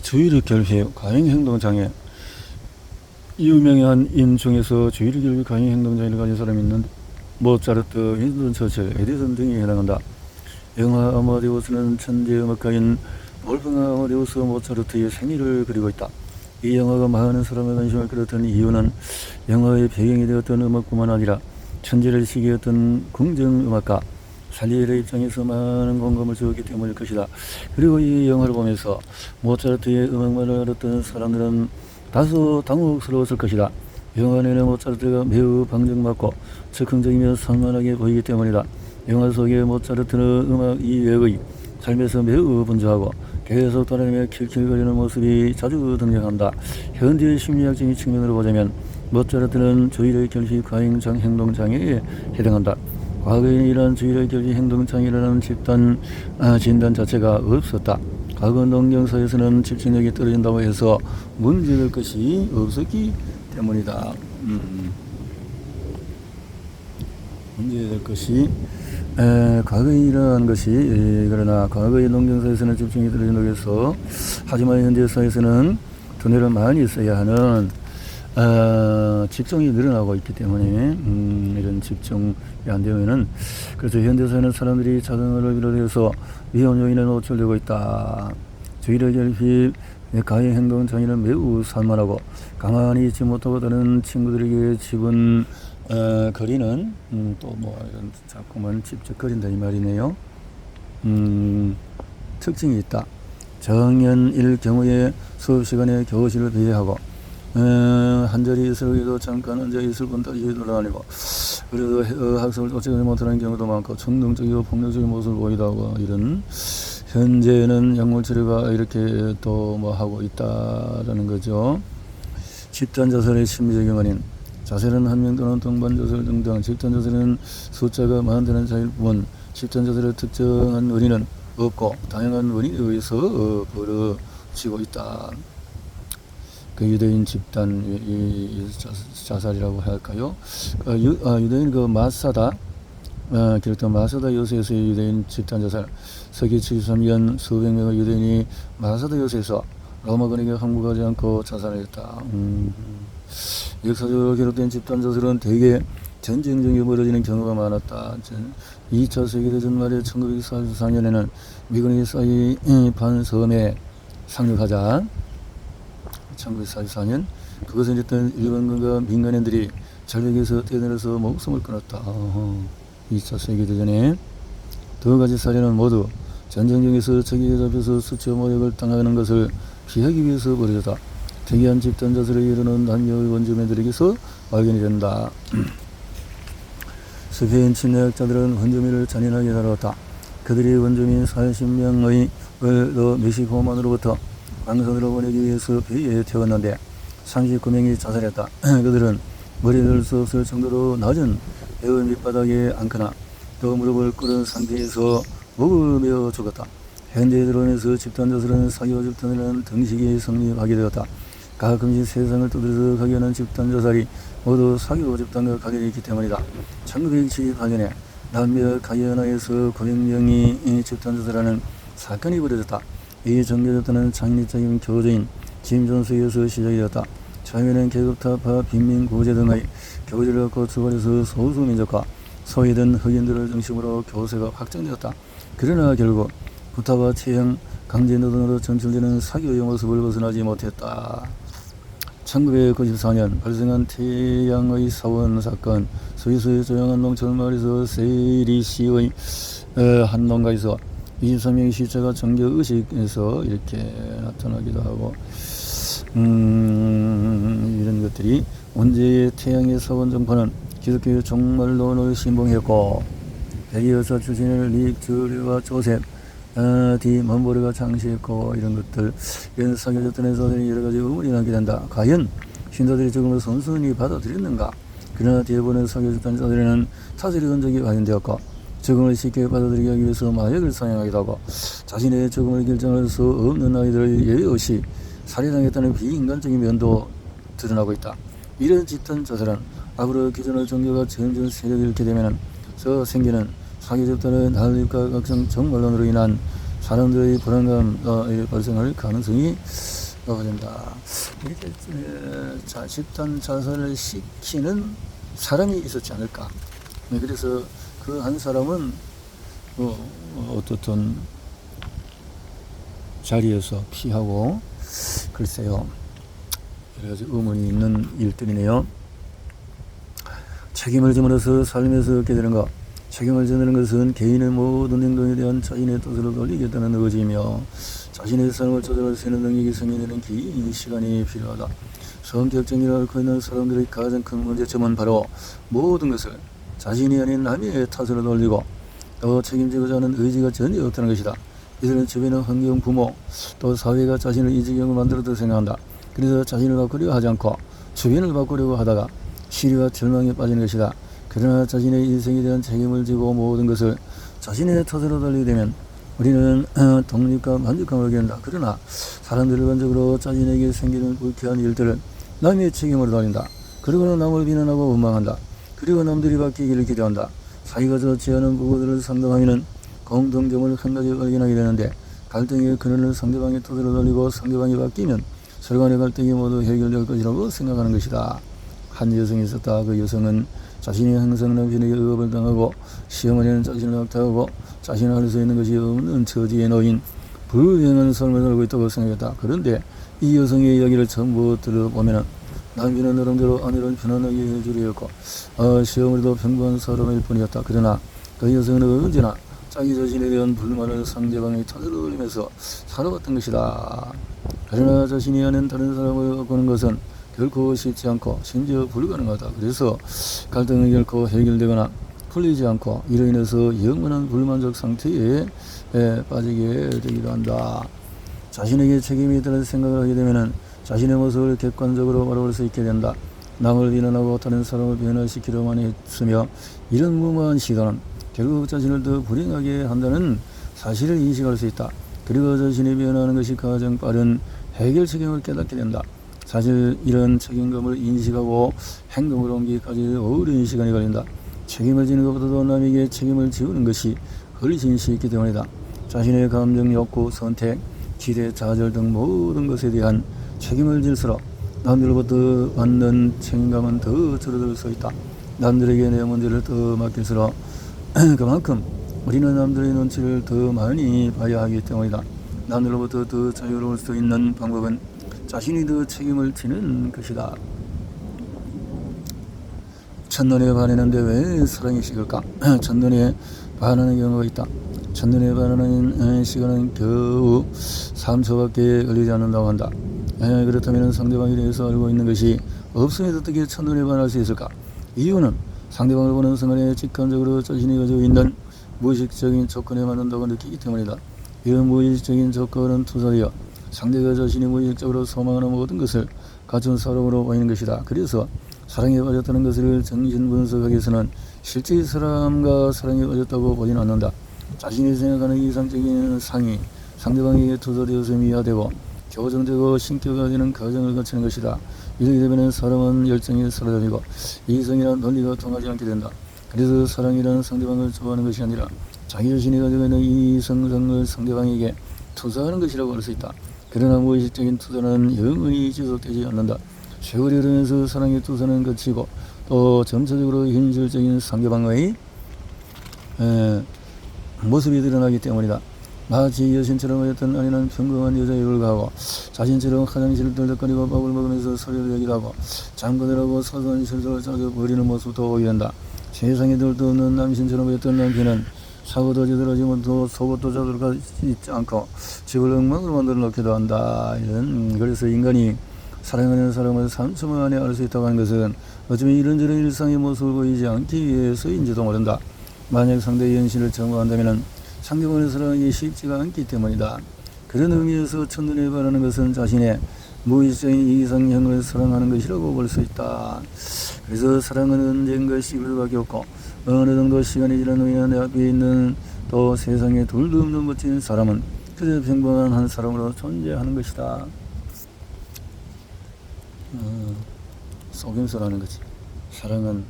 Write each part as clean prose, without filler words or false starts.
주의력 결핍, 과잉행동장애. 유명한 인 중에서 주의력 결핍, 과잉행동장애를 가진 사람이 있는데 모차르트, 윈스턴 처칠, 에디슨 등이 해당한다. 영화 아마데우스는 천재 음악가인 몰프가 아마데우스 모차르트의 생일을 그리고 있다. 이 영화가 많은 사람의 관심을 끌었던 이유는 영화의 배경이 되었던 음악뿐만 아니라 천재를 시기했던 궁정음악가 살리에르의 입장에서 많은 공감을 주었기 때문일 것이다. 그리고 이 영화를 보면서 모차르트의 음악만을 알았던 사람들은 다소 당혹스러웠을 것이다. 영화 내내 모차르트가 매우 방정맞고 즉흥적이며 산만하게 보이기 때문이다. 영화 속의 모차르트는 음악 이외의 삶에서 매우 분주하고 계속 돌아다니며 킬킬거리는 모습이 자주 등장한다. 현대 심리학적인 측면으로 보자면 모차르트는 주의력 결핍 과잉 행동장애에 해당한다. 과거에는 이러한 주의력 결핍 행동장애라는 집단 진단 자체가 없었다. 과거 농경사에서는 집중력이 떨어진다고 해서 문제될 것이 없었기 때문이다. 문제될 것이 과거에 이러한 것이 그러나 과거의 농경사에서는 집중이 떨어진다고 해서 하지만 현대사에서는 두뇌를 많이 써야 하는 집중이 늘어나고 있기 때문에 이런 집중이 안 되면은 그래서 현대사에는 사람들이 자동화를 비롯해서 위험 요인에 노출되고 있다. 주의력 결핍, 가해 행동 장애는 매우 산만하고 가만히 있지 못하고 다른 친구들에게 집은 거리는 또 뭐 이런 자꾸만 집적거린다 이 말이네요. 특징이 있다. 정년일 경우에 수업 시간에 교실을 비하하고 한 자리에 있어도 잠깐 앉아 있을 뿐 다시 돌아다니고 그래도 학습을 쫓아가지 못하는 경우도 많고 충동적이고 폭력적인 모습을 보이다고 이런 현재는 약물 치료가 이렇게 또 뭐 하고 있다라는 거죠. 집단 자살의 심리적인 원인. 자살은 한 명 또는 동반 자살 등등 집단 자살은 숫자가 많다는 차이일 뿐 집단 자살의 특정한 원인은 없고 다양한 원인에 의해서 벌어지고 있다. 그 유대인 집단 자살이라고 할까요? 유대인 그 마사다 기록된 마사다 요새에서의 유대인 집단 자살. 서기 73년 수백 명의 유대인이 마사다 요새에서 로마군에게 항복하지 않고 자살했다. 역사적으로 기록된 집단 자살은 대개 전쟁 중에 벌어지는 경우가 많았다. 2차 세계대전 말에 1944년에는 미군이 사이판 섬에 상륙하자 1944년 그것은 일단 일본군과 민간인들이 절벽에서 뛰어내려서 목숨을 끊었다. 2차 세계대전에 두 가지 사례는 모두 전쟁 중에서 적에게 잡혀서 수치와 모욕을 당하는 것을 피하기 위해서 벌어졌다. 특이한 집단 자살에 이르는 남녀의 원주민들에게서 발견이 된다. 스페인 침략자들은 원주민을 잔인하게 다루었다. 그들이 원주민 40명의 멕시코만으로부터 광선으로 보내기 위해서 배에 태웠는데 39명이 자살했다. 그들은 머리 들 수 없을 정도로 낮은 배 밑바닥에 앉거나 또 무릎을 꿇은 상태에서 목을 메어 죽었다. 현대에 들어오면서 집단 자살은 사기와 집단이라는 등식이 성립하게 되었다. 가끔씩 세상을 떠들어서 가게 하는 집단 자살이 모두 사기와 집단과 관련이 있기 때문이다. 1978년에 남미와 가이아나에서 900명이 집단 자살하는 사건이 벌어졌다. 이 전개됐다는 창립적인 교주인 짐 존스에서 시작이 되었다. 처음에는 계급타파, 빈민, 구제 등의 교제를 갖고 출발해서 소수민족과 소외된 흑인들을 중심으로 교세가 확장되었다. 그러나 결국 구타와 체형, 강제노동으로 전출되는 사교의 모습을 벗어나지 못했다. 1994년 발생한 태양의 사원 사건. 스위스의 조용한 농촌마을에서 세리시의 한 농가에서 23명의 시체가 정겨의식에서 이렇게 나타나기도 하고 이런 것들이 원제의 태양의 사원 정파는 기독교의 종말론을 신봉했고 백의 여사 출신의 릭 주리와 조셉 디 먼보르가 창시했고 이런 것들 이런 사교 집단에서 여러가지 의문이 남게 된다. 과연 신도들이 죽음을 선순위 받아들였는가? 그러나 대부분의 사교 집단자들에는 타살의 흔적이 발견되었고 죽음을 쉽게 받아들이기 하기 위해서 마약을 사용하기도 하고 자신의 죽음을 결정할 수 없는 아이들을 예외 없이 살해당했다는 비인간적인 면도 드러나고 있다. 이런 집단 자살은 앞으로 기존의 종교가 점점 세력을 잃게 되면 생기는 사기 집단의 난립과 각종 정말론으로 인한 사람들의 불안감 발생할 가능성이 높아진다. 이렇게 집단 자살을 시키는 사람이 있었지 않을까. 그래서 그 한 사람은 어떻든 자리에서 피하고, 글쎄요, 여러 가지 의문이 있는 일들이네요. 책임을 짐으로써 삶에서 얻게 되는 것, 책임을 져내는 것은 개인의 모든 행동에 대한 자신의 뜻을 돌리겠다는 의지이며 자신의 삶을 조절할 수 있는 능력이 생기는 긴 시간이 필요하다. 성격적인 일을 앓고 있는 사람들의 가장 큰 문제점은 바로 모든 것을 자신이 아닌 남의 탓으로 돌리고 또 책임지고자 하는 의지가 전혀 없다는 것이다. 이들은 주변의 환경, 부모, 또 사회가 자신을 이 지경을 만들었다고 생각한다. 그래서 자신을 바꾸려 하지 않고 주변을 바꾸려고 하다가 시리와 절망에 빠지는 것이다. 그러나 자신의 인생에 대한 책임을 지고 모든 것을 자신의 탓으로 돌리게 되면 우리는 독립과 만족감을 얻게 된다. 그러나 사람들을 일반적으로 자신에게 생기는 불쾌한 일들을 남의 책임으로 돌린다. 그리고는 남을 비난하고 원망한다. 그리고 남들이 바뀌기를 기대한다. 사이가 좋지 않은 부부들을 상대방에는 공통점을 한 가지 발견하게 되는데 갈등의 근원을 상대방의 탓으로 돌리고 상대방이 바뀌면 서로 간의 갈등이 모두 해결될 것이라고 생각하는 것이다. 한 여성이 있었다. 그 여성은 자신이 항상 남편에게 억압을 당하고 시어머니는 자신을 학대하고 자신을 할 수 있는 것이 없는 처지에 놓인 불행한 삶을 살고 있다고 생각했다. 그런데 이 여성의 이야기를 전부 들어보면 남편은 나름대로 아내를 편안하게 해주려 했고 시어머니도 평범한 사람일 뿐이었다. 그러나 그 여성은 언제나 자기 자신에 대한 불만을 상대방의 탓으로 돌리면서 살아왔던 것이다. 그러나 자신이 아닌 다른 사람을 바꾸는 것은 결코 쉽지 않고 심지어 불가능하다. 그래서 갈등은 결코 해결되거나 풀리지 않고 이로 인해서 영원한 불만족 상태에 빠지게 되기도 한다. 자신에게 책임이 있다는 생각을 하게 되면 자신의 모습을 객관적으로 바라볼 수 있게 된다. 남을 비난하고 다른 사람을 변화시키려만 했으며 이런 무모한 시도는 결국 자신을 더 불행하게 한다는 사실을 인식할 수 있다. 그리고 자신이 변화하는 것이 가장 빠른 해결 책임을 깨닫게 된다. 사실 이런 책임감을 인식하고 행동으로 옮기기까지 오랜 시간이 걸린다. 책임을 지는 것보다도 남에게 책임을 지우는 것이 훨씬 쉽기 때문이다. 자신의 감정, 욕구, 선택, 기대, 좌절 등 모든 것에 대한 책임을 질수록 남들로부터 받는 책임감은 더 줄어들 수 있다. 남들에게 내 문제를 더 맡길수록 그만큼 우리는 남들의 눈치를 더 많이 봐야 하기 때문이다. 남들로부터 더 자유로울 수 있는 방법은 자신이 더 책임을 지는 것이다. 첫눈에 반했는데 왜 사랑이 식을까? 첫눈에 반하는 경우가 있다. 첫눈에 반하는 시간은 겨우 3초밖에 걸리지 않는다고 한다. 그렇다면 상대방에 대해서 알고 있는 것이 없음에도 어떻게 첫눈에 반할 수 있을까? 이유는 상대방을 보는 순간에 직관적으로 자신이 가지고 있는 무의식적인 조건에 맞는다고 느끼기 때문이다. 이런 무의식적인 조건은 투사되어 상대가 자신이 무의식적으로 소망하는 모든 것을 갖춘 사람으로 보이는 것이다. 그래서 사랑에 빠졌다는 것을 정신 분석하기 위해서는 실제 사람과 사랑에 빠졌다고 보지는 않는다. 자신이 생각하는 이상적인 상이 상대방에게 투사되어서 미화되고 교정되고 신격화되는 과정을 거치는 것이다. 이렇게 되면 사람은 열정이 사라지고 이성이란 논리가 통하지 않게 된다. 그래서 사랑이라는 상대방을 좋아하는 것이 아니라 자기 자신이 가지고 있는 이성상을 상대방에게 투사하는 것이라고 할 수 있다. 그러나 무의식적인 투사는 영원히 지속되지 않는다. 세월이 흐르면서 사랑의 투사는 거치고 또 점차적으로 현실적인 상대방의 모습이 드러나기 때문이다. 마치 여신처럼 어렸던 아내는 평범한 여자에 불과하고 자신처럼 화장실을 들락거리고 밥을 먹으면서 소리를 내기도 하고 잠깐을 하고 사소한 실수를 자주 버리는 모습도 보게 된다. 세상에 들도 없는 남신처럼 어렸던 남편은 사고도 제대로 지면 또 속옷도 제대로 가지 않고 집을 엉망으로 만들어 놓기도 한다. 그래서 인간이 사랑하는 사람을 3초 만에 알 수 있다고 하는 것은 어쩌면 이런저런 일상의 모습을 보이지 않기 위해서인지도 모른다. 만약 상대의 현실을 정화한다면 상대방을 사랑하기 쉽지가 않기 때문이다. 그런 의미에서 첫눈에 반하는 것은 자신의 무의식적인 이상형을 사랑하는 것이라고 볼 수 있다. 그래서 사랑은 언젠가 씹을 수밖에 없고 어느 정도 시간이 지난 후에 내 앞에 있는 또 세상에 둘도 없는 멋진 사람은 그저 평범한 한 사람으로 존재하는 것이다. 속임수라는 거지. 사랑은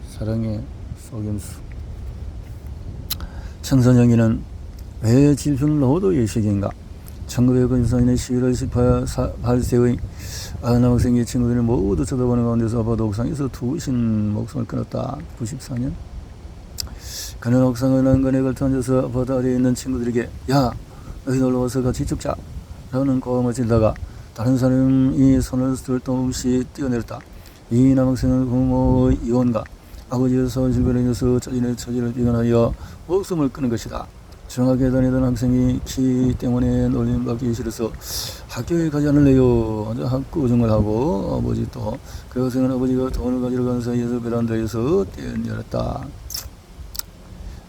사랑의 속임수. 청선영이는 왜 질풍노도의 시기인가? 1994년의 11월 18세의 남학생의 친구들이 모두 쳐다보는 가운데서 아파트 옥상에서 투신 목숨을 끊었다. 94년. 그는 옥상의 난간에 걸터 앉아서 아파트 아래에 있는 친구들에게 야, 너희 놀러와서 같이 죽자 라는 고함을 지르다가 다른 사람이 손을 들 도 없이 뛰어내렸다. 이 남학생은 부모의 이혼과 아버지의 사실별에 인해서 자신의 처지를 비관하여 목숨을 끊은 것이다. 중학교에 다니던 학생이 키 때문에 놀림받기 싫어서 학교에 가지 않을래요. 먼저 학구정을 하고 아버지 또 그 학생은 아버지가 돈을 가지러 간 사이에서 베란다에서 뛰어내렸다.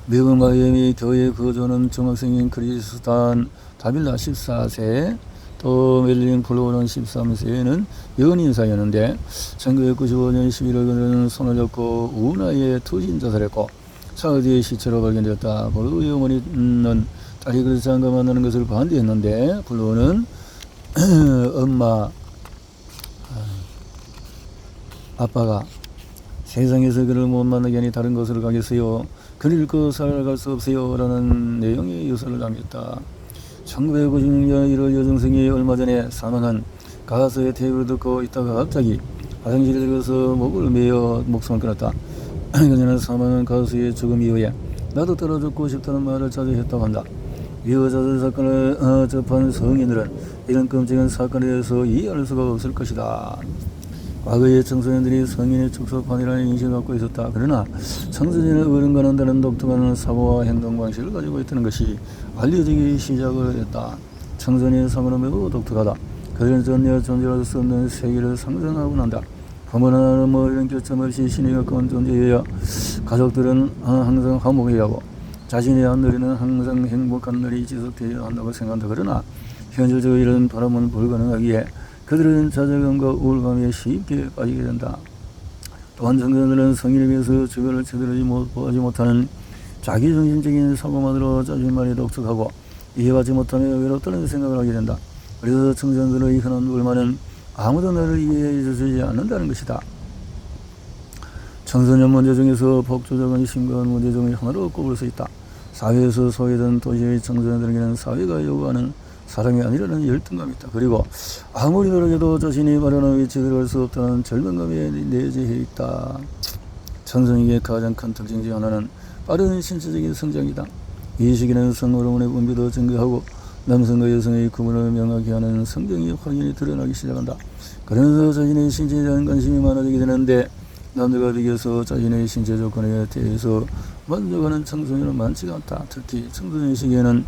미국 마이애미 교회에 거주하는 중학생인 크리스탄 다빌라 14세 또 멜린 플로런 13세는 연인 사이였는데 1995년 11월 그는 손을 잡고 우나에 투신 자살했고 사흘 시체로 발견되었다. 블루의 어머니는 딸이 크리스찬과 만나는 것을 반대했는데 블루는 엄마 아빠가 세상에서 그를 못 만나게 하니 다른 곳으로 가겠어요. 그를 잃고 살아갈 수 없어요. 라는 내용의 유서를 남겼다. 1996년 1월 여중생이 얼마 전에 사망한 가수의 테이프를 듣고 있다가 갑자기 화장실에 들어가서 목을 메어 목숨을 끊었다. 그녀는 사망한 가수의 죽음 이후에 나도 떨어 죽고 싶다는 말을 자주 했다고 한다. 이후 자살 사건을 접한 성인들은 이런 끔찍한 사건에 대해서 이해할 수가 없을 것이다. 과거의 청소년들이 성인의 축소판이라는 인식을 갖고 있었다. 그러나 청소년의 어른과는 다른 독특한 사고와 행동 방식을 가지고 있다는 것이 알려지기 시작을 했다. 청소년의 사고는 매우 독특하다. 그들은 전혀 존재할 수 없는 세계를 상상하곤 한다. 부모는 이런 교점 없이 신이 가까운 존재여야 가족들은 항상 화목해야 하고 자신의 안늘에는 항상 행복한 날이 지속되어야 한다고 생각한다. 그러나 현실적으로 이런 바람은 불가능하기에 그들은 좌절감과 우울감에 쉽게 빠지게 된다. 또한 청소년들은 성인에 비해서 주변을 제대로 보지 못하는 자기중심적인 사고만으로 자신만이 독특하고 이해받지 못하며 외롭다는 생각을 하게 된다. 그래서 청소년들의 흔한 불만은 아무도 나를 이해해 주지 않는다는 것이다. 청소년 문제 중에서 폭주적인 심각한 문제 중의 하나로 꼽을 수 있다. 사회에서 소외된 도시의 청소년들에게는 사회가 요구하는 사랑이 아니라는 열등감이 있다. 그리고 아무리 노력해도 자신이 바라는 위치에 들어갈 수 없다는 절망감이 내재해 있다. 청소년에게 가장 큰 특징 중 하나는 빠른 신체적인 성장이다. 이 시기는 성호르몬의 분비도 증가하고 남성과 여성의 구분을 명확히 하는 성정이 확연히 드러나기 시작한다. 그러면서 자신의 신체에 대한 관심이 많아지게 되는데 남들과 비교해서 자신의 신체 조건에 대해서 만족하는 청소년은 많지가 않다. 특히 청소년 시기에는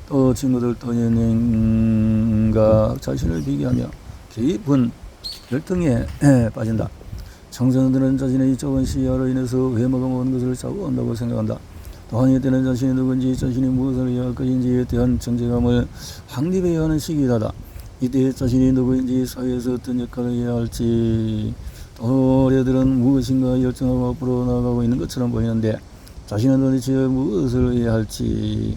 또 친구들 또 연인과 자신을 비교하며 깊은 열등에 빠진다. 청소년들은 자신의 좁은 시야로 인해서 외모가 모든 것을 좌우한다고 생각한다. 또한 이때는 자신이 누군지 자신이 무엇을 해야 할 것인지에 대한 정체감을 확립해야 하는 시기이다. 이때 자신이 누구인지 사회에서 어떤 역할을 해야 할지 또 어려들은 무엇인가 열정하고 앞으로 나아가고 있는 것처럼 보이는데 자신은 도대체 무엇을 해야 할지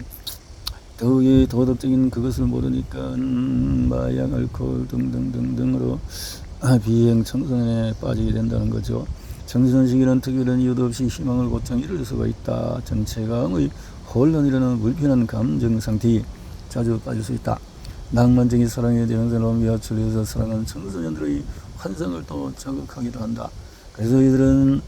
더욱이 도덕적인 그것을 모르니까 마약, 알코올 등등등등으로 비행 청소년에 빠지게 된다는 거죠. 청소년 시기는 특별한 이유도 없이 희망을 곧장 잃을 수가 있다. 정체감의 혼란이라는 불편한 감정 상태에 자주 빠질 수 있다. 낭만적인 사랑에 대한 사람을 미화출해서 사랑하는 청소년들의 환상을 또 자극하기도 한다. 그래서 이들은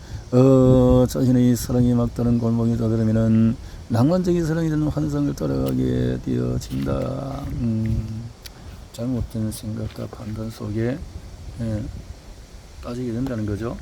자신의 사랑이 막다른 골목에 다다르면은 낭만적인 사랑이라는 환상을 따라가게 되어진다. 잘못된 생각과 판단 속에 빠지게 된다는 거죠.